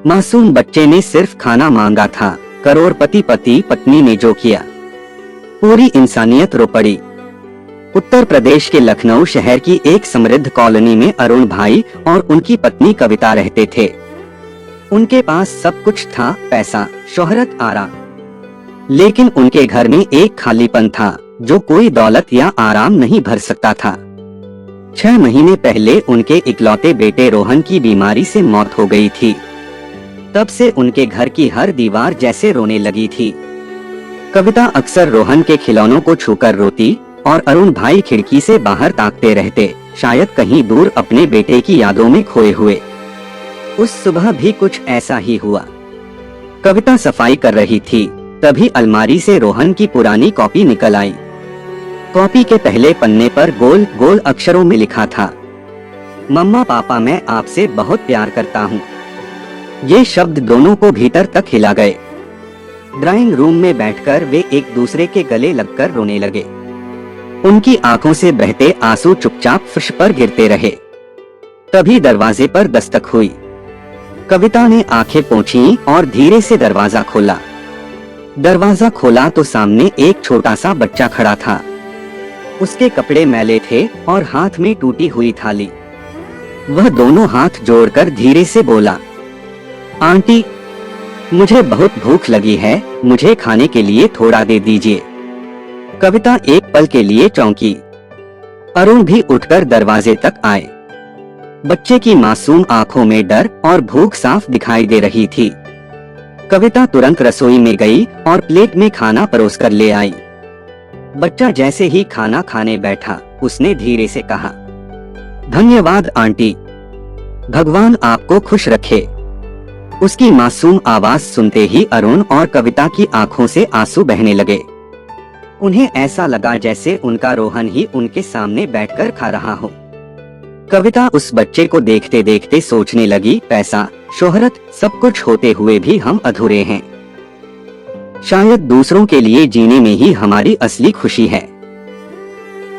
मासूम बच्चे ने सिर्फ खाना मांगा था, करोड़पति पति पत्नी ने जो किया, पूरी इंसानियत रो पड़ी। उत्तर प्रदेश के लखनऊ शहर की एक समृद्ध कॉलोनी में अरुण भाई और उनकी पत्नी कविता रहते थे। उनके पास सब कुछ था, पैसा, शोहरत, आराम, लेकिन उनके घर में एक खालीपन था जो कोई दौलत या आराम नहीं भर सकता था। 6 महीने पहले उनके इकलौते बेटे रोहन की बीमारी से मौत हो गई थी। तब से उनके घर की हर दीवार जैसे रोने लगी थी। कविता अक्सर रोहन के खिलौनों को छूकर रोती और अरुण भाई खिड़की से बाहर ताकते रहते, शायद कहीं दूर अपने बेटे की यादों में खोए हुए। उस सुबह भी कुछ ऐसा ही हुआ। कविता सफाई कर रही थी, तभी अलमारी से रोहन की पुरानी कॉपी निकल आई। कॉपी के पहले पन्ने पर गोल गोल अक्षरों में लिखा था, मम्मा पापा मैं आपसे बहुत प्यार करता हूँ। ये शब्द दोनों को भीतर तक हिला गए। ड्राइंग रूम में बैठकर वे एक दूसरे के गले लगकर रोने लगे। उनकी आंखों से बहते आंसू चुपचाप फर्श पर गिरते रहे। तभी दरवाजे पर दस्तक हुई। कविता ने आंखें पोंछी और धीरे से दरवाजा खोला। दरवाजा खोला तो सामने एक छोटा सा बच्चा खड़ा था। उसके कपड़े मैले थे और हाथ में टूटी हुई थाली। वह दोनों हाथ जोड़कर धीरे से बोला, आंटी, मुझे बहुत भूख लगी है, मुझे खाने के लिए थोड़ा दे दीजिए। कविता एक पल के लिए चौंकी। अरुण भी उठकर दरवाजे तक आए। बच्चे की मासूम आंखों में डर और भूख साफ दिखाई दे रही थी। कविता तुरंत रसोई में गई और प्लेट में खाना परोसकर ले आई। बच्चा जैसे ही खाना खाने बैठा, उसने धीरे से कहा, धन्यवाद आंटी, भगवान आपको खुश रखे। उसकी मासूम आवाज सुनते ही अरुण और कविता की आंखों से आंसू बहने लगे। उन्हें ऐसा लगा जैसे उनका रोहन ही उनके सामने बैठकर खा रहा हो। कविता उस बच्चे को देखते देखते सोचने लगी, पैसा, शोहरत, सब कुछ होते हुए भी हम अधूरे हैं। शायद दूसरों के लिए जीने में ही हमारी असली खुशी है।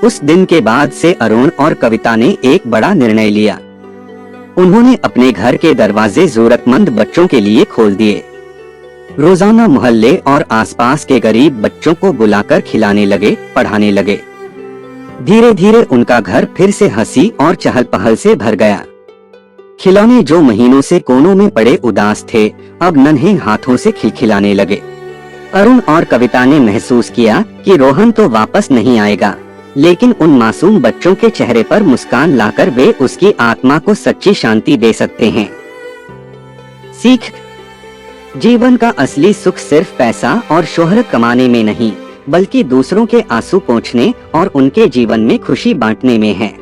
उस दिन के बाद से अरुण और कविता ने एक बड़ा निर्णय लिया। उन्होंने अपने घर के दरवाजे जरूरतमंद बच्चों के लिए खोल दिए। रोजाना मोहल्ले और आसपास के गरीब बच्चों को बुलाकर खिलाने लगे, पढ़ाने लगे। धीरे धीरे उनका घर फिर से हंसी और चहल पहल से भर गया। खिलौने जो महीनों से कोनों में पड़े उदास थे, अब नन्हे हाथों से खिलखिलाने लगे। अरुण और कविता ने महसूस किया कि रोहन तो वापस नहीं आएगा, लेकिन उन मासूम बच्चों के चेहरे पर मुस्कान लाकर वे उसकी आत्मा को सच्ची शांति दे सकते हैं। सीख, जीवन का असली सुख सिर्फ पैसा और शोहरत कमाने में नहीं, बल्कि दूसरों के आंसू पोंछने और उनके जीवन में खुशी बांटने में है।